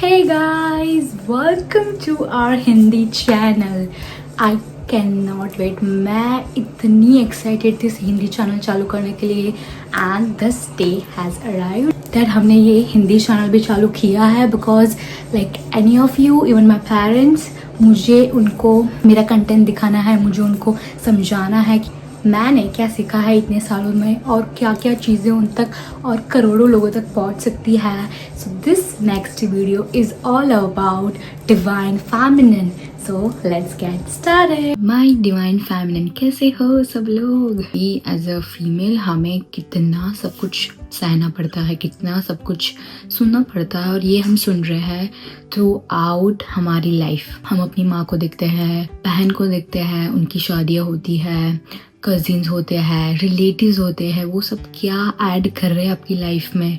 Hey guys, welcome to our Hindi channel. I cannot wait. मैं इतनी excited थी इस हिंदी चैनल चालू करने के लिए and this day has arrived that हमने ये हिंदी चैनल भी चालू किया है because like any of you even my parents, मुझे उनको मेरा कंटेंट दिखाना है, मुझे उनको समझाना है कि मैंने क्या सीखा है इतने सालों में और क्या क्या चीज़ें उन तक और करोड़ों लोगों तक पहुंच सकती है. So this next video is all about divine feminine. So let's get started. My divine feminine, कैसे हो सब लोग? एज अ फीमेल हमें कितना सब कुछ सहना पड़ता है, कितना सब कुछ सुनना पड़ता है और ये हम सुन रहे हैं थ्रू आउट हमारी लाइफ. हम अपनी माँ को देखते हैं, बहन को देखते हैं, उनकी शादियाँ होती है, कजिन्स होते हैं, रिलेटिव्स होते हैं, वो सब क्या ऐड कर रहे हैं आपकी लाइफ में.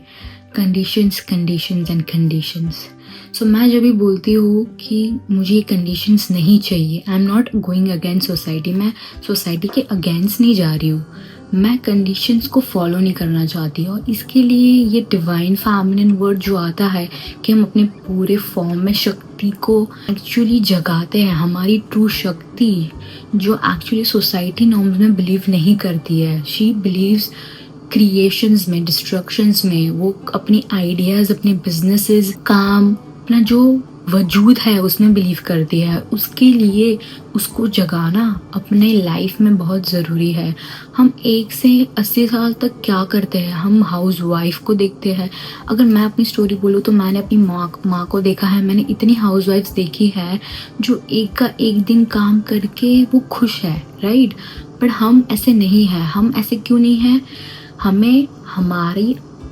Conditions conditions and conditions. So मैं जब भी बोलती हूँ कि मुझे कंडीशंस नहीं चाहिए, I am not going against society. मैं सोसाइटी के अगेंस्ट नहीं जा रही हूँ, मैं कंडीशंस को फॉलो नहीं करना चाहती. और इसके लिए ये डिवाइन फेमिनिन वर्ड जो आता है कि हम अपने पूरे फॉर्म में शक्ति को एक्चुअली जगाते हैं, हमारी ट्रू शक्ति जो एक्चुअली सोसाइटी नॉर्म्स में बिलीव नहीं करती है. शी बिलीव्स क्रिएशंस में, डिस्ट्रक्शंस में. वो अपनी आइडियाज़, अपने बिजनेसेस, काम, अपना जो वजूद है उसमें बिलीव करती है. उसके लिए उसको जगाना अपने लाइफ में बहुत ज़रूरी है. हम 1 से 80 साल तक क्या करते हैं? हम हाउस वाइफ को देखते हैं. अगर मैं अपनी स्टोरी बोलूँ तो मैंने अपनी माँ को देखा है. मैंने इतनी हाउस वाइफ्स देखी है जो एक का एक दिन काम करके वो खुश है, राइट? बट हम ऐसे नहीं हैं. हम ऐसे क्यों नहीं हैं? हमें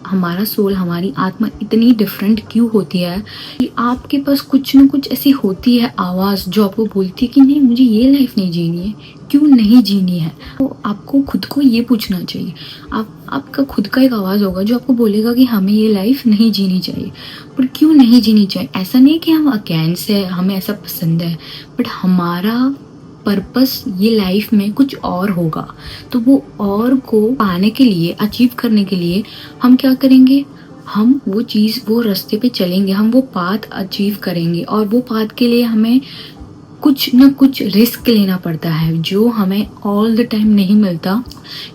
हमारा सोल, हमारी आत्मा इतनी डिफरेंट क्यों होती है कि आपके पास कुछ ना कुछ ऐसी होती है आवाज़ जो आपको बोलती है कि नहीं, मुझे ये लाइफ नहीं जीनी है. क्यों नहीं जीनी है? तो आपको खुद को ये पूछना चाहिए. आपका खुद का एक आवाज़ होगा जो आपको बोलेगा कि हमें ये लाइफ नहीं जीनी चाहिए. पर क्यों नहीं जीनी चाहिए? ऐसा नहीं कि हम अगेंस्ट है, हमें ऐसा पसंद है, बट हमारा पर्पस ये लाइफ में कुछ और होगा. तो वो और को पाने के लिए, अचीव करने के लिए हम क्या करेंगे? हम वो चीज़, वो रास्ते पे चलेंगे, हम वो पाथ अचीव करेंगे. और वो पाथ के लिए हमें कुछ ना कुछ रिस्क लेना पड़ता है जो हमें ऑल द टाइम नहीं मिलता.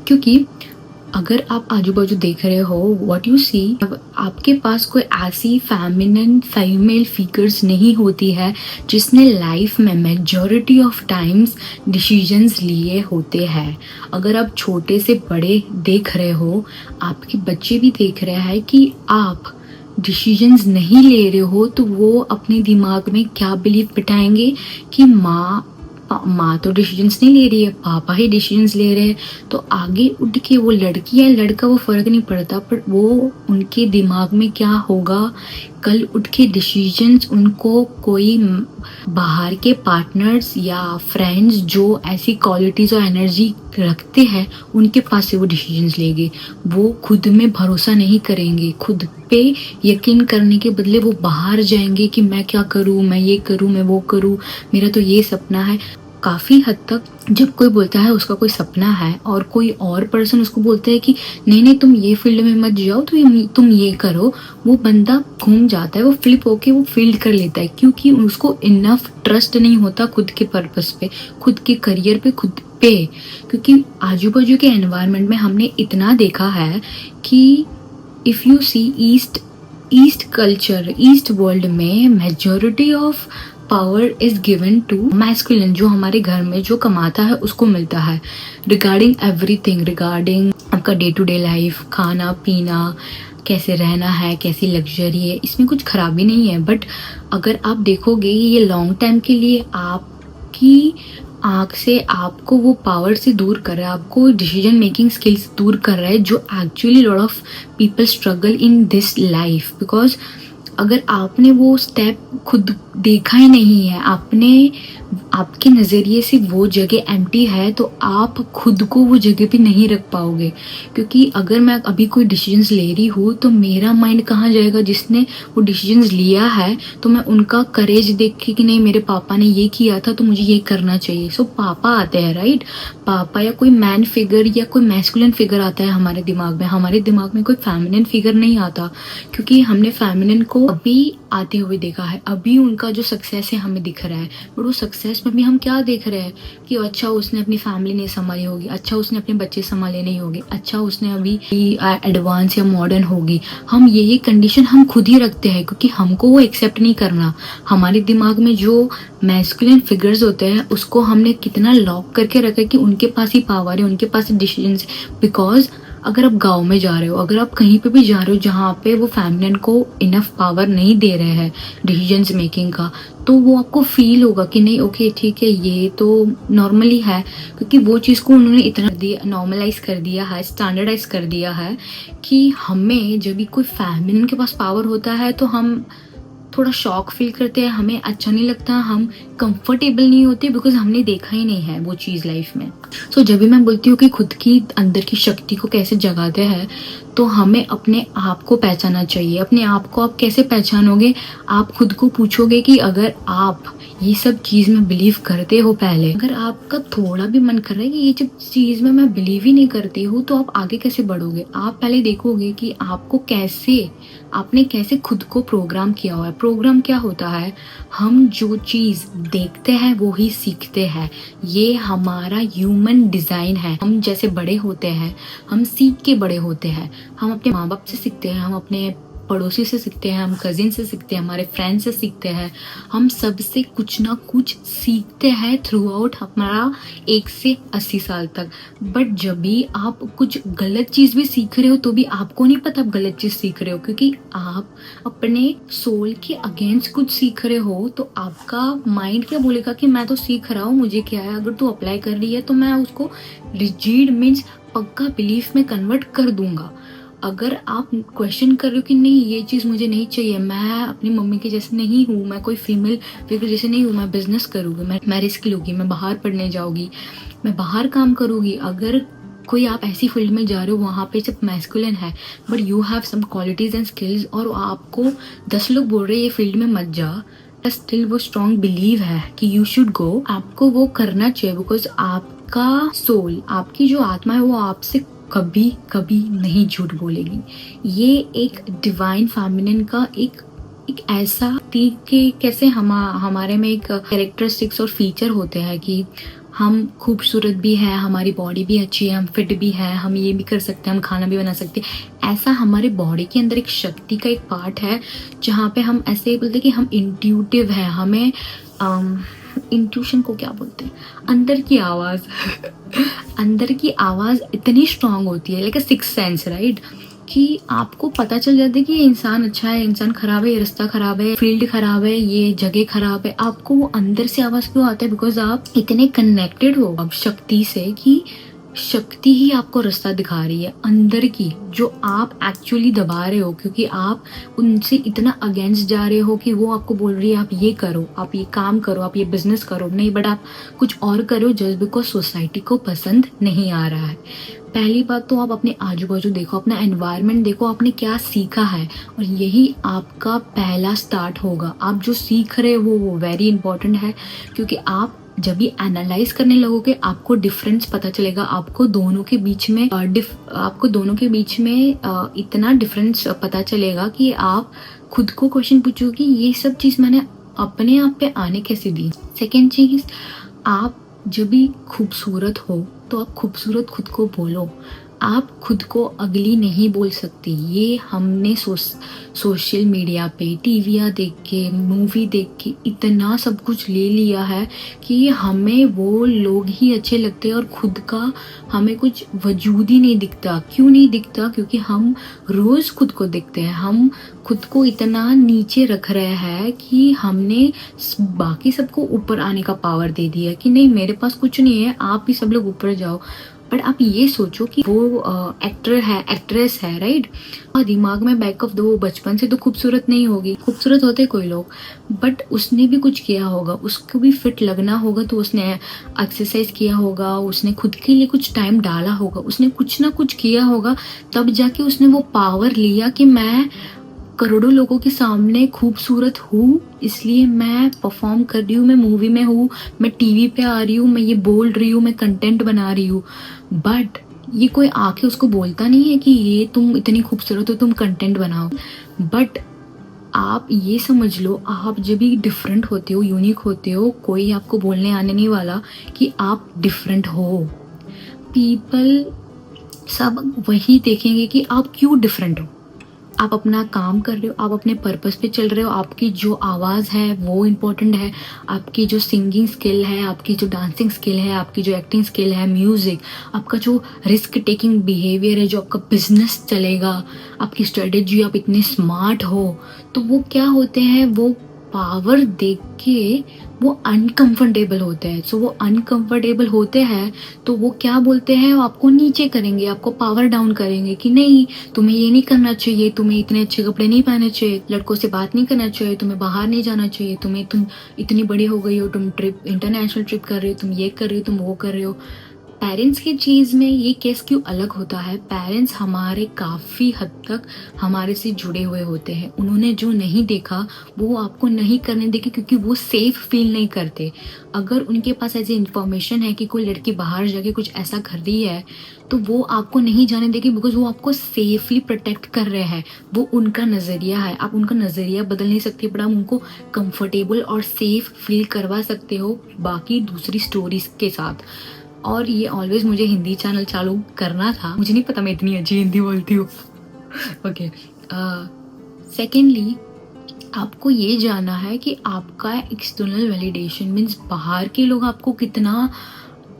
क्योंकि अगर आप आजू बाजू देख रहे हो, व्हाट यू सी, आपके पास कोई ऐसी फेमिनिन फीमेल फिगर्स नहीं होती है जिसने लाइफ में मेजॉरिटी ऑफ टाइम्स डिसीजंस लिए होते हैं. अगर आप छोटे से बड़े देख रहे हो, आपके बच्चे भी देख रहे हैं कि आप डिसीजंस नहीं ले रहे हो, तो वो अपने दिमाग में क्या बिलीव बिठाएंगे कि माँ तो डिसीजंस नहीं ले रही है, पापा ही डिसीजंस ले रहे हैं. तो आगे उठ के वो लड़की या लड़का, वो फ़र्क नहीं पड़ता, पर वो उनके दिमाग में क्या होगा कल उठ के डिसीजंस उनको कोई बाहर के पार्टनर्स या फ्रेंड्स जो ऐसी क्वालिटीज़ और एनर्जी रखते हैं उनके पास से वो डिसीजंस लेंगे. वो खुद में भरोसा नहीं करेंगे, खुद पे यकीन करने के बदले वो बाहर जाएंगे कि मैं क्या करूँ, मैं ये करूँ, मैं वो करूँ, मेरा तो ये सपना है. काफ़ी हद तक जब कोई बोलता है उसका कोई सपना है और कोई और पर्सन उसको बोलता है कि नहीं नहीं तुम ये फील्ड में मत जाओ, तो तुम ये करो, वो बंदा घूम जाता है, वो फ्लिप होके वो फील्ड कर लेता है. क्योंकि उसको इनफ ट्रस्ट नहीं होता खुद के पर्पस पे, खुद के करियर पे, खुद पे. क्योंकि आजू बाजू के एनवायरनमेंट में हमने इतना देखा है कि if you see east culture, east world में majority of power is given to masculine. जो हमारे घर में जो कमाता है उसको मिलता है रिगार्डिंग एवरीथिंग, रिगार्डिंग आपका डे टू डे लाइफ, खाना पीना, कैसे रहना है, कैसी लग्जरी है. इसमें कुछ खराबी नहीं है. बट अगर आप देखोगे ये लॉन्ग टाइम के लिए आपकी आँख से आपको वो पावर से दूर कर रहा है, आपको डिसीजन मेकिंग स्किल्स दूर कर रहा है, जो actually lot of people struggle in this life. Because अगर आपने वो स्टेप खुद देखा ही नहीं है, आपके नज़रिए से वो जगह एम्प्टी है, तो आप खुद को वो जगह पे नहीं रख पाओगे. क्योंकि अगर मैं अभी कोई डिसीजंस ले रही हूँ तो मेरा माइंड कहाँ जाएगा? जिसने वो डिसीजंस लिया है तो मैं उनका करेज देख के कि नहीं मेरे पापा ने ये किया था तो मुझे ये करना चाहिए. सो पापा आते हैं, राइट? पापा या कोई मैन फिगर या कोई मैस्कुलिन फिगर आता है हमारे दिमाग में. हमारे दिमाग में कोई फेमिनिन फिगर नहीं आता, क्योंकि हमने फेमिनिन को अभी आते हुए देखा है, अभी उनका जो सक्सेस है हमें दिख रहा है, बट वो सक्सेस में भी हम क्या देख रहे हैं कि अच्छा उसने अपनी फैमिली नहीं संभाली होगी, अच्छा उसने अपने बच्चे संभाले नहीं होंगे, अच्छा उसने अभी एडवांस या मॉडर्न होगी। हम यही कंडीशन हम खुद ही रखते हैं क्योंकि हमको वो एक्सेप्ट नहीं करना। हमारे दिमाग में जो मैस्कुलिन फिगर्स होते हैं उसको हमने कितना लॉक करके रखा है कि उनके पास ही पावर है, उनके पास ही डिसीजन। बिकॉज अगर आप गांव में जा रहे हो, अगर आप कहीं पे भी जा रहे हो जहाँ पे वो फैमिली को इनफ पावर नहीं दे रहे हैं डिसीजंस मेकिंग का, तो वो आपको फील होगा कि नहीं ओके ठीक है ये तो नॉर्मली है, क्योंकि वो चीज़ को उन्होंने इतना नॉर्मलाइज कर दिया है, स्टैंडर्डाइज कर दिया है कि हमें जब भी कोई फैमिली के पास पावर होता है तो हम थोड़ा शॉक फील करते हैं, हमें अच्छा नहीं लगता, हम कंफर्टेबल नहीं होते बिकॉज हमने देखा ही नहीं है वो चीज़ लाइफ में। सो जब भी मैं बोलती हूँ कि खुद की अंदर की शक्ति को कैसे जगाते हैं, तो हमें अपने आप को पहचानना चाहिए। अपने आप को आप कैसे पहचानोगे? आप खुद को पूछोगे कि अगर आप ये सब चीज़ में बिलीव करते हो, पहले अगर आपका थोड़ा भी मन कर रहा है कि ये जब चीज़ में मैं बिलीव ही नहीं करती हूँ, तो आप आगे कैसे बढ़ोगे? आप पहले देखोगे कि आपको आपने कैसे खुद को प्रोग्राम किया हुआ है। प्रोग्राम क्या होता है? हम जो चीज़ देखते हैं वो ही सीखते हैं। ये हमारा ह्यूमन डिज़ाइन है। हम जैसे बड़े होते हैं, हम सीख के बड़े होते हैं। हम अपने माँ बाप से सीखते हैं, हम अपने पड़ोसी से सीखते हैं, हम कजिन से सीखते हैं, हमारे फ्रेंड से सीखते हैं। हम सबसे कुछ ना कुछ सीखते हैं थ्रू आउट हमारा 1 से 80 साल तक। बट जब भी आप कुछ गलत चीज़ भी सीख रहे हो तो भी आपको नहीं पता आप गलत चीज़ सीख रहे हो, क्योंकि आप अपने सोल के अगेंस्ट कुछ सीख रहे हो। तो आपका माइंड क्या बोलेगा कि मैं तो सीख रहा हूँ, मुझे क्या है, अगर तू अप्लाई कर रही है तो मैं उसको रिजिड मीन्स पक्का बिलीफ में कन्वर्ट कर दूंगा। अगर आप क्वेश्चन कर रहे हो कि नहीं ये चीज़ मुझे नहीं चाहिए, मैं अपनी मम्मी के जैसे नहीं हूँ, मैं कोई फीमेल फिगर जैसे नहीं हूँ, मैं बिजनेस करूँगी, मैं रिस्क लूँगी, मैं बाहर पढ़ने जाऊँगी, मैं बाहर काम करूँगी। अगर कोई आप ऐसी फील्ड में जा रहे हो वहाँ पे सिर्फ मैस्कुलिन है but you have some qualities and skills, और आपको 10 लोग बोल रहे हैं ये फील्ड में मत जा, स्टिल वो स्ट्रॉन्ग बिलीव है कि यू शुड गो, आपको वो करना चाहिए। बिकॉज आपका सोल, आपकी जो आत्मा है वो आपसे कभी कभी नहीं झूठ बोलेगी। ये एक डिवाइन फेमिनिन का एक ऐसा थी कि कैसे हमारे में एक कैरेक्टरिस्टिक्स और फीचर होते हैं कि हम खूबसूरत भी है, हमारी बॉडी भी अच्छी है, हम फिट भी है, हम ये भी कर सकते हैं, हम खाना भी बना सकते हैं। ऐसा हमारे बॉडी के अंदर एक शक्ति का एक पार्ट है जहाँ पे हम ऐसे बोलते हैं कि हम इंट्यूटिव है। हमें इंट्यूशन को क्या बोलते हैं? अंदर की आवाज़ अंदर की आवाज़ इतनी स्ट्रांग होती है, लाइक अ सिक्स सेंस, राइट, कि आपको पता चल जाता है कि ये इंसान अच्छा है, इंसान खराब है, ये रास्ता खराब है, फील्ड खराब है, ये जगह खराब है। आपको वो अंदर से आवाज़ क्यों आता है? बिकॉज आप इतने कनेक्टेड हो अब शक्ति से कि शक्ति ही आपको रास्ता दिखा रही है अंदर की, जो आप एक्चुअली दबा रहे हो क्योंकि आप उनसे इतना अगेंस्ट जा रहे हो कि वो आपको बोल रही है आप ये करो, आप ये काम करो, आप ये बिजनेस करो, नहीं बट आप कुछ और करो जस्ट बिकॉज सोसाइटी को पसंद नहीं आ रहा है। पहली बात तो आप अपने आजू बाजू देखो, अपना एनवायरनमेंट देखो, आपने क्या सीखा है, और यही आपका पहला स्टार्ट होगा। आप जो सीख रहे हो वो वेरी इंपॉर्टेंट है, क्योंकि आप जब भी एनालाइज करने लगोगे आपको डिफरेंस पता चलेगा। आपको दोनों के बीच में इतना डिफरेंस पता चलेगा कि आप खुद को क्वेश्चन पूछो कि ये सब चीज़ मैंने अपने आप पे आने कैसे दी। सेकेंड चीज़, आप जब भी खूबसूरत हो तो आप खूबसूरत खुद को बोलो। आप खुद को अगली नहीं बोल सकती। ये हमने सोशल मीडिया पे टीवियाँ देख के, मूवी देख के इतना सब कुछ ले लिया है कि हमें वो लोग ही अच्छे लगते हैं और खुद का हमें कुछ वजूद ही नहीं दिखता। क्यों नहीं दिखता? क्योंकि हम रोज़ खुद को देखते हैं। हम खुद को इतना नीचे रख रहे हैं कि हमने बाकी सबको ऊपर आने का पावर दे दिया कि नहीं मेरे पास कुछ नहीं है, आप भी सब लोग ऊपर जाओ। बट आप ये सोचो कि वो एक्टर है, एक्ट्रेस है, राइट, और दिमाग में बैक ऑफ दो बचपन से तो खूबसूरत नहीं होगी। खूबसूरत होते कोई लोग, बट उसने भी कुछ किया होगा, उसको भी फिट लगना होगा तो उसने एक्सरसाइज किया होगा, उसने खुद के लिए कुछ टाइम डाला होगा, उसने कुछ ना कुछ किया होगा, तब जाके उसने वो पावर लिया कि मैं करोड़ों लोगों के सामने खूबसूरत हूँ, इसलिए मैं परफॉर्म कर रही हूँ, मैं मूवी में हूँ, मैं टीवी पे आ रही हूँ, मैं ये बोल रही हूँ, मैं कंटेंट बना रही हूँ। बट ये कोई आके उसको बोलता नहीं है कि ये तुम इतनी खूबसूरत हो, तुम कंटेंट बनाओ। बट आप ये समझ लो, आप जब भी डिफरेंट होते हो, यूनिक होते हो, कोई आपको बोलने आने नहीं वाला कि आप डिफरेंट हो। पीपल सब वही देखेंगे कि आप क्यों डिफरेंट हो। आप अपना काम कर रहे हो, आप अपने पर्पस पे चल रहे हो, आपकी जो आवाज़ है वो इम्पोर्टेंट है, आपकी जो सिंगिंग स्किल है, आपकी जो डांसिंग स्किल है, आपकी जो एक्टिंग स्किल है, म्यूज़िक, आपका जो रिस्क टेकिंग बिहेवियर है, जो आपका बिजनेस चलेगा, आपकी स्ट्रेटेजी, आप इतने स्मार्ट हो, तो वो क्या होते हैं, वो पावर देख के वो अनकंफर्टेबल होते हैं। सो वो अनकंफर्टेबल होते हैं तो वो क्या बोलते हैं, वो आपको नीचे करेंगे, आपको पावर डाउन करेंगे कि नहीं, तुम्हें ये नहीं करना चाहिए, तुम्हें इतने अच्छे कपड़े नहीं पहनने चाहिए, लड़कों से बात नहीं करना चाहिए, तुम्हें बाहर नहीं जाना चाहिए, तुम इतनी बड़ी हो गई हो, तुम इंटरनेशनल ट्रिप कर रहे हो, तुम ये कर रहे हो, तुम वो कर रहे हो। पेरेंट्स की चीज़ में ये केस क्यों अलग होता है, पेरेंट्स हमारे काफ़ी हद तक हमारे से जुड़े हुए होते हैं। उन्होंने जो नहीं देखा वो आपको नहीं करने देंगे, क्योंकि वो सेफ फील नहीं करते। अगर उनके पास ऐसी इन्फॉर्मेशन है कि कोई लड़की बाहर जाके कुछ ऐसा कर रही है तो वो आपको नहीं जाने देंगे, बिकॉज वो आपको सेफली प्रोटेक्ट कर रहे हैं। वो उनका नज़रिया है, आप उनका नज़रिया बदल नहीं सकते, बट आप उनको कंफर्टेबल और सेफ फील करवा सकते हो बाकी दूसरी स्टोरीज के साथ। और ये ऑलवेज मुझे हिंदी चैनल चालू करना था, मुझे नहीं पता मैं इतनी अच्छी हिंदी बोलती हूँ। ओके, सेकेंडली आपको ये जानना है कि आपका एक्सटर्नल वैलिडेशन मीन्स बाहर के लोग आपको कितना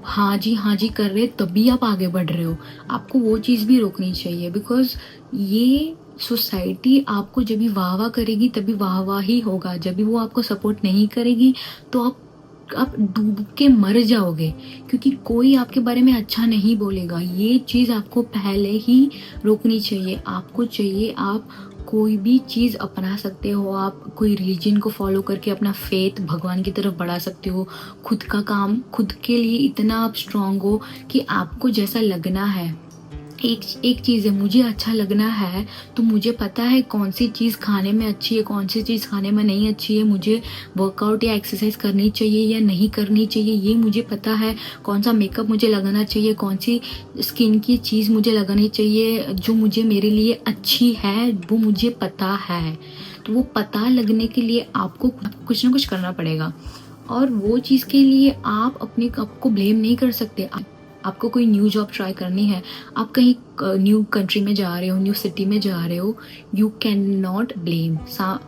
हाँ जी कर रहे तभी आप आगे बढ़ रहे हो, आपको वो चीज़ भी रोकनी चाहिए। बिकॉज ये सोसाइटी आपको जब भी वाह करेगी तभी वाह ही होगा, जब भी वो आपको सपोर्ट नहीं करेगी तो आप डूब के मर जाओगे, क्योंकि कोई आपके बारे में अच्छा नहीं बोलेगा। ये चीज़ आपको पहले ही रोकनी चाहिए। आपको चाहिए आप कोई भी चीज़ अपना सकते हो, आप कोई रिलीजन को फॉलो करके अपना फेथ भगवान की तरफ बढ़ा सकते हो, खुद का काम खुद के लिए इतना आप स्ट्रांग हो कि आपको जैसा लगना है। एक चीज़ है, मुझे अच्छा लगना है तो मुझे पता है कौन सी चीज़ खाने में अच्छी है, कौन सी चीज़ खाने में नहीं अच्छी है, मुझे वर्कआउट या एक्सरसाइज करनी चाहिए या नहीं करनी चाहिए, ये मुझे पता है। कौन सा मेकअप मुझे लगाना चाहिए, कौन सी स्किन की चीज़ मुझे लगानी चाहिए जो मुझे मेरे लिए अच्छी है, वो मुझे पता है। तो वो पता लगने के लिए आपको कुछ ना कुछ करना पड़ेगा, और वो चीज़ के लिए आप अपने आप को ब्लेम नहीं कर सकते। आपको कोई न्यू जॉब ट्राई करनी है, आप कहीं न्यू कंट्री में जा रहे हो, न्यू सिटी में जा रहे हो, यू कैन नॉट ब्लेम।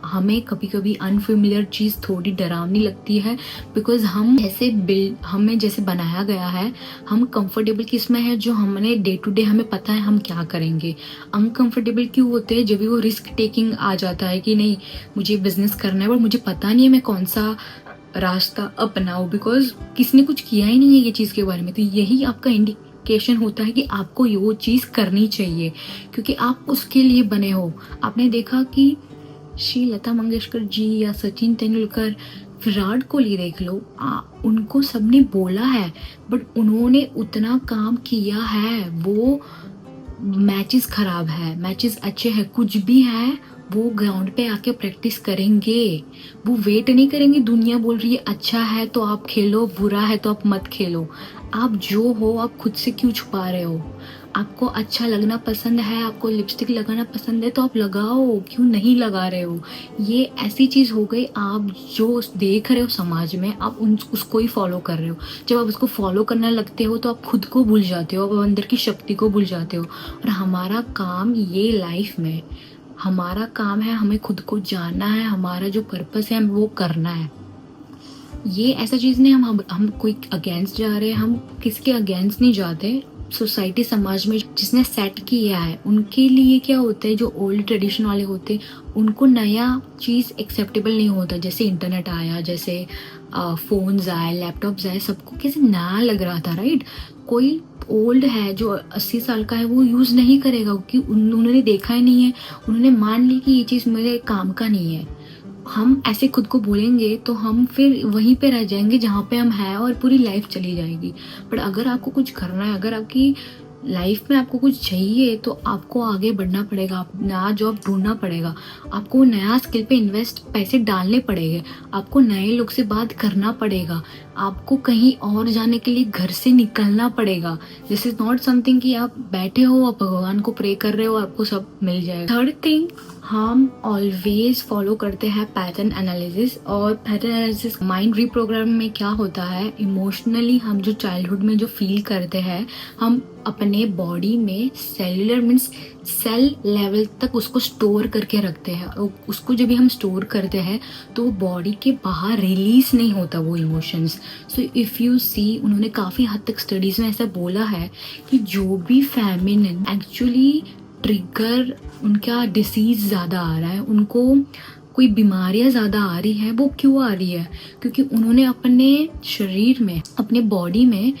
हमें कभी कभी अनफेमिलियर चीज़ थोड़ी डरावनी लगती है, बिकॉज हमें जैसे बनाया गया है, हम कंफर्टेबल किस में है, जो हमने डे टू डे हमें पता है हम क्या करेंगे। अनकंफर्टेबल क्यों होते हैं, जब भी वो रिस्क टेकिंग आ जाता है कि नहीं मुझे बिजनेस करना है, बट मुझे पता नहीं है मैं कौन सा रास्ता अपनाओ, बिकॉज किसी ने कुछ किया ही नहीं है ये चीज़ के बारे में। तो यही आपका इंडिकेशन होता है कि आपको वो चीज़ करनी चाहिए, क्योंकि आप उसके लिए बने हो। आपने देखा कि श्री लता मंगेशकर जी या सचिन तेंदुलकर, विराट कोहली देख लो, उनको सबने बोला है बट उन्होंने उतना काम किया है। वो मैचेस खराब है, मैचेस अच्छे हैं, कुछ भी है, वो ग्राउंड पे आके प्रैक्टिस करेंगे। वो वेट नहीं करेंगे दुनिया बोल रही है अच्छा है तो आप खेलो, बुरा है तो आप मत खेलो। आप जो हो आप खुद से क्यों छुपा रहे हो। आपको अच्छा लगना पसंद है, आपको लिपस्टिक लगाना पसंद है तो आप लगाओ, क्यों नहीं लगा रहे हो। ये ऐसी चीज़ हो गई, आप जो देख रहे हो समाज में आप उसको ही फॉलो कर रहे हो। जब आप उसको फॉलो करने लगते हो तो आप खुद को भूल जाते हो, आप अंदर की शक्ति को भूल जाते हो। और हमारा काम ये लाइफ में, हमारा काम है हमें खुद को जानना है, हमारा जो पर्पस है हमें वो करना है। ये ऐसा चीज़ नहीं हम कोई अगेंस्ट जा रहे हैं, हम किसके अगेंस्ट नहीं जाते। सोसाइटी समाज में जिसने सेट किया है उनके लिए क्या होता है, जो ओल्ड ट्रेडिशन वाले होते हैं उनको नया चीज़ एक्सेप्टेबल नहीं होता। जैसे इंटरनेट आया, जैसे फ़ोन्स आए, लैपटॉप्स आए, सबको कैसे नया लग रहा था, राइट। कोई ओल्ड है जो 80 साल का है वो यूज़ नहीं करेगा, क्योंकि उन्होंने देखा ही नहीं है, उन्होंने मान ली कि ये चीज़ मेरे काम का नहीं है। हम ऐसे खुद को बोलेंगे तो हम फिर वहीं पे रह जाएंगे जहाँ पे हम हैं और पूरी लाइफ चली जाएगी। बट अगर आपको कुछ करना है, अगर आपकी लाइफ में आपको कुछ चाहिए तो आपको आगे बढ़ना पड़ेगा, नया जॉब ढूंढना पड़ेगा, आपको नया स्किल पे इन्वेस्ट पैसे डालने पड़ेंगे, आपको नए लोग से बात करना पड़ेगा, आपको कहीं और जाने के लिए घर से निकलना पड़ेगा। दिस इज नॉट समथिंग कि आप बैठे हो, आप भगवान को प्रे कर रहे हो, आपको सब मिल जाएगा। थर्ड थिंग, हम ऑलवेज फॉलो करते हैं पैटर्न एनालिसिस, और पैटर्न एनालिसिस माइंड रिप्रोग्राम में क्या होता है, इमोशनली हम जो चाइल्डहुड में जो फील करते हैं हम अपने बॉडी में सेलुलर मीन्स सेल लेवल तक उसको स्टोर करके रखते हैं, और उसको जब भी हम स्टोर करते हैं तो वो बॉडी के बाहर रिलीज नहीं होता वो इमोशंस। सो इफ़ यू सी, उन्होंने काफ़ी हद तक स्टडीज़ में ऐसा बोला है कि जो भी फेमिनिन एक्चुअली ट्रिगर उनका डिसीज़ ज़्यादा आ रहा है, उनको कोई बीमारियां ज़्यादा आ रही है, वो क्यों आ रही है? क्योंकि उन्होंने अपने शरीर में, अपने बॉडी में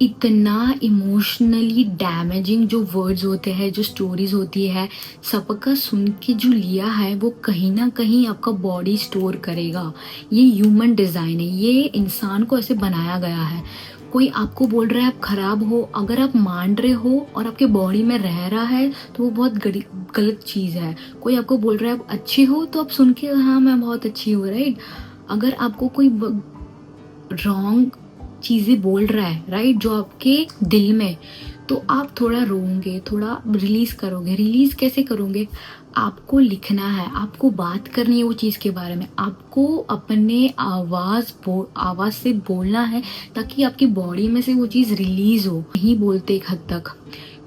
इतना इमोशनली डैमेजिंग जो वर्ड्स होते हैं, जो स्टोरीज होती है, सबका सुन के जो लिया है वो कहीं ना कहीं आपका बॉडी स्टोर करेगा। ये ह्यूमन डिज़ाइन है, ये इंसान को ऐसे बनाया गया है। कोई आपको बोल रहा है आप खराब हो, अगर आप मान रहे हो और आपके बॉडी में रह रहा है तो वो बहुत गलत चीज़ है। कोई आपको बोल रहा है आप अच्छे हो तो आप सुन के हाँ मैं बहुत अच्छी हूँ, राइट। अगर आपको कोई रॉन्ग चीज़ें बोल रहा है, राइट, जो आपके दिल में, तो आप थोड़ा रोओगे, थोड़ा रिलीज करोगे। रिलीज कैसे करोगे? आपको लिखना है, आपको बात करनी है वो चीज़ के बारे में, आपको अपने आवाज़ से बोलना है ताकि आपकी बॉडी में से वो चीज़ रिलीज हो। नहीं बोलते एक हद तक,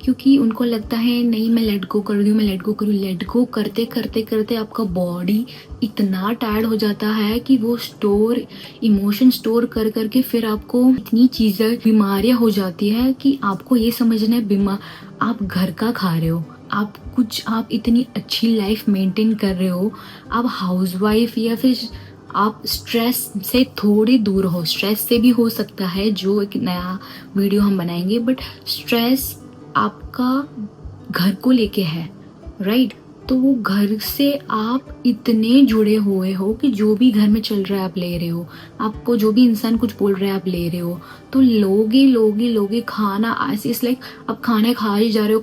क्योंकि उनको लगता है नहीं मैं लेट गो कर रही हूँ, मैं लेट गो करूँ। लेट गो करते करते करते आपका बॉडी इतना टायर्ड हो जाता है कि वो इमोशन स्टोर कर करके फिर आपको इतनी चीज़ें, बीमारियाँ हो जाती है कि आपको ये समझना है आप घर का खा रहे हो, आप इतनी अच्छी लाइफ मेंटेन कर रहे हो, आप हाउसवाइफ या फिर आप स्ट्रेस से थोड़ी दूर हो। स्ट्रेस से भी हो सकता है, जो एक नया वीडियो हम बनाएंगे, बट स्ट्रेस आपका घर को लेके है, राइट। तो वो घर से आप इतने जुड़े हुए हो कि जो भी घर में चल रहा है आप ले रहे हो, आपको जो भी इंसान कुछ बोल रहा है आप ले रहे हो, तो लोगे खाना ऐसे इस लाइक आप खाने खाए जा रहे हो,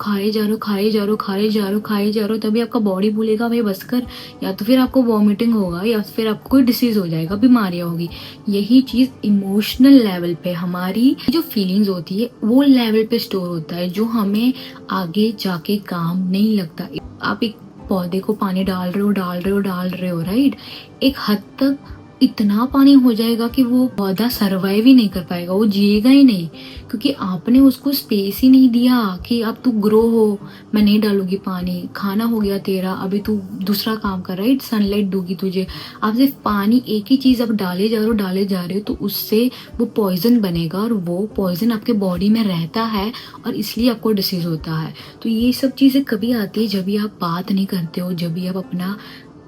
तभी आपका बॉडी बोलेगा भाई बस कर, या तो फिर आपको वॉमिटिंग होगा या फिर आपको कोई डिसीज हो जाएगा, बीमारियां होगी। यही चीज इमोशनल लेवल पे हमारी जो फीलिंग्स होती है वो लेवल पे स्टोर होता है, जो हमें आगे जाके काम नहीं लगता। आप एक पौधे को पानी डाल रहे हो, राइट, एक हद तक इतना पानी हो जाएगा कि वो पौधा सरवाइव ही नहीं कर पाएगा, वो जिएगा ही नहीं, क्योंकि आपने उसको स्पेस ही नहीं दिया कि अब तू ग्रो हो। मैं नहीं डालूंगी पानी, खाना हो गया तेरा, अभी तू दूसरा काम कर, राइट, सनलाइट दूंगी तुझे। आप सिर्फ पानी, एक ही चीज आप डाले जा रहे हो, तो उससे वो पॉइजन बनेगा, और वो पॉइजन आपके बॉडी में रहता है और इसलिए आपको डिसीज होता है। तो ये सब चीजें कभी आती है जब भी आप बात नहीं करते हो, जब भी आप अपना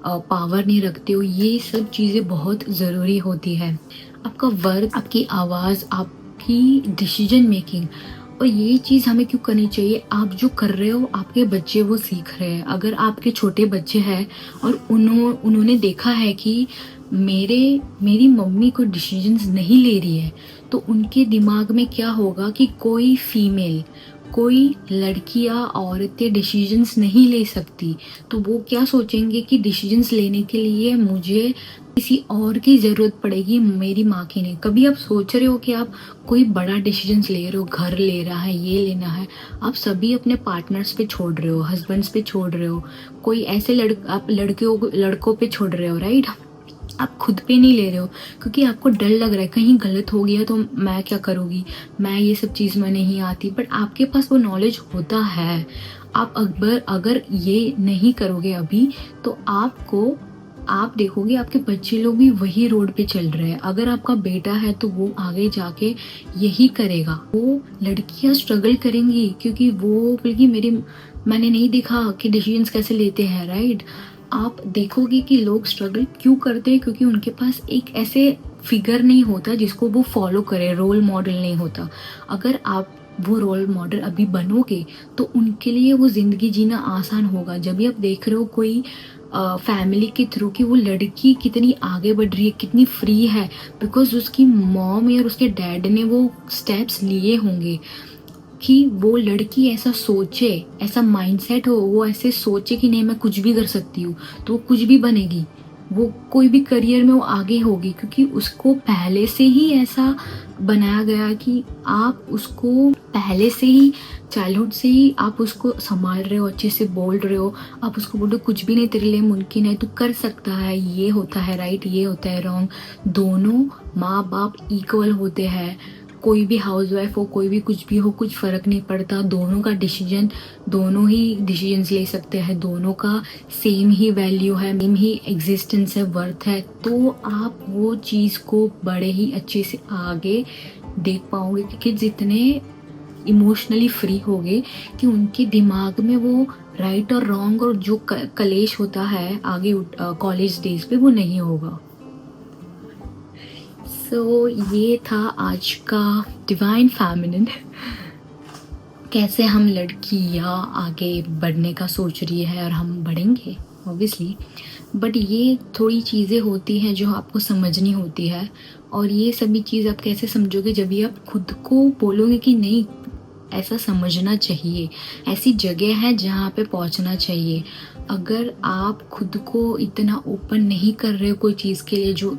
पावर नहीं रखते हो। ये सब चीज़ें बहुत ज़रूरी होती है। आपका वर्क, आपकी आवाज़, आपकी डिसीजन मेकिंग, और ये चीज़ हमें क्यों करनी चाहिए? आप जो कर रहे हो आपके बच्चे वो सीख रहे हैं। अगर आपके छोटे बच्चे हैं और उन्होंने देखा है कि मेरी मम्मी कोई डिसीजंस नहीं ले रही है, तो उनके दिमाग में क्या होगा कि कोई लड़कियां, औरतें डिसीजंस नहीं ले सकती, तो वो क्या सोचेंगे कि डिसीजंस लेने के लिए मुझे किसी और की ज़रूरत पड़ेगी, मेरी माँ की नहीं। कभी आप सोच रहे हो कि आप कोई बड़ा डिसीजंस ले रहे हो, घर ले रहा है, ये लेना है, आप सभी अपने पार्टनर्स पे छोड़ रहे हो, हस्बैंड्स पे छोड़ रहे हो, कोई ऐसे आप लड़कों पे छोड़ रहे हो, राइट। आप खुद पे नहीं ले रहे हो, क्योंकि आपको डर लग रहा है कहीं गलत हो गया तो मैं क्या करूँगी, मैं ये सब चीज़ में नहीं आती। बट आपके पास वो नॉलेज होता है। आप अगर ये नहीं करोगे अभी, तो आप देखोगे आपके बच्चे लोग भी वही रोड पे चल रहे हैं। अगर आपका बेटा है तो वो आगे जाके यही करेगा। वो लड़कियां स्ट्रगल करेंगी, क्योंकि मैंने नहीं देखा कि डिसीजंस कैसे लेते हैं, राइट। आप देखोगे कि लोग स्ट्रगल क्यों करते हैं, क्योंकि उनके पास एक ऐसे फिगर नहीं होता जिसको वो फॉलो करे, रोल मॉडल नहीं होता। अगर आप वो रोल मॉडल अभी बनोगे तो उनके लिए वो जिंदगी जीना आसान होगा। जब भी आप देख रहे हो कोई फैमिली के थ्रू कि वो लड़की कितनी आगे बढ़ रही है, कितनी फ्री है, बिकॉज उसकी मॉम या उसके डैड ने वो स्टेप्स लिए होंगे कि वो लड़की ऐसा सोचे, ऐसा माइंडसेट हो, वो ऐसे सोचे कि नहीं मैं कुछ भी कर सकती हूँ, तो वो कुछ भी बनेगी, वो कोई भी करियर में वो आगे होगी, क्योंकि उसको पहले से ही ऐसा बनाया गया कि आप उसको पहले से ही चाइल्डहुड से ही आप उसको संभाल रहे हो, अच्छे से बोल रहे हो, आप उसको बोलो कुछ भी नहीं तेरे लिए मुमकिन है, तू कर सकता है, ये होता है राइट, ये होता है रॉन्ग। दोनों माँ बाप इक्वल होते हैं, कोई भी हाउसवाइफ हो, कोई भी कुछ भी हो, कुछ फ़र्क नहीं पड़ता। दोनों का डिसीजन, दोनों ही डिसीजंस ले सकते हैं, दोनों का सेम ही वैल्यू है, सेम ही एग्जिस्टेंस है, वर्थ है। तो आप वो चीज़ को बड़े ही अच्छे से आगे देख पाओगे कि किड्स इतने इमोशनली फ्री हो गए कि उनके दिमाग में वो राइट और रॉन्ग और जो कलेश होता है आगे कॉलेज डेज पे वो नहीं होगा। सो ये था आज का डिवाइन फेमिनिन। कैसे हम लड़कियाँ आगे बढ़ने का सोच रही है और हम बढ़ेंगे ऑब्वियसली, बट ये थोड़ी चीज़ें होती हैं जो आपको समझनी होती है। और ये सभी चीज़ आप कैसे समझोगे, जब भी आप खुद को बोलोगे कि नहीं ऐसा समझना चाहिए, ऐसी जगह है जहाँ पे पहुँचना चाहिए। अगर आप खुद को इतना ओपन नहीं कर रहे हो कोई चीज़ के लिए, जो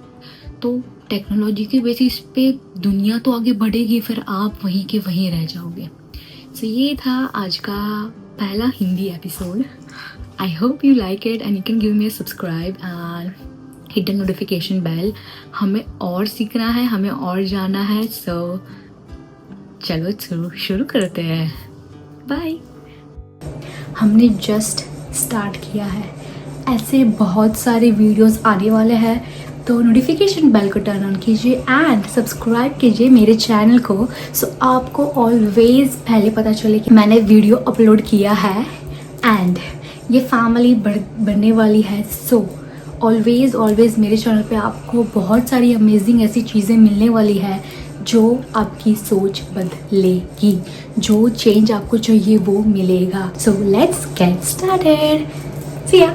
तो टेक्नोलॉजी के बेसिस पे दुनिया तो आगे बढ़ेगी, फिर आप वहीं के वहीं रह जाओगे। सो ये था आज का पहला Hindi episode. I hope you like it and you can give me a subscribe and hit the notification bell. हमें और सीखना है, हमें और जाना है। सो चलो शुरू करते हैं। बाय। हमने जस्ट स्टार्ट किया है, ऐसे बहुत सारे वीडियोस आने वाले हैं, तो नोटिफिकेशन बेल को टर्न ऑन कीजिए एंड सब्सक्राइब कीजिए मेरे चैनल को। सो आपको ऑलवेज पहले पता चले कि मैंने वीडियो अपलोड किया है एंड ये फैमिली बनने वाली है। सो ऑलवेज मेरे चैनल पे आपको बहुत सारी अमेजिंग ऐसी चीज़ें मिलने वाली है जो आपकी सोच बदलेगी, जो चेंज आपको चाहिए वो मिलेगा। So let's get started. See या।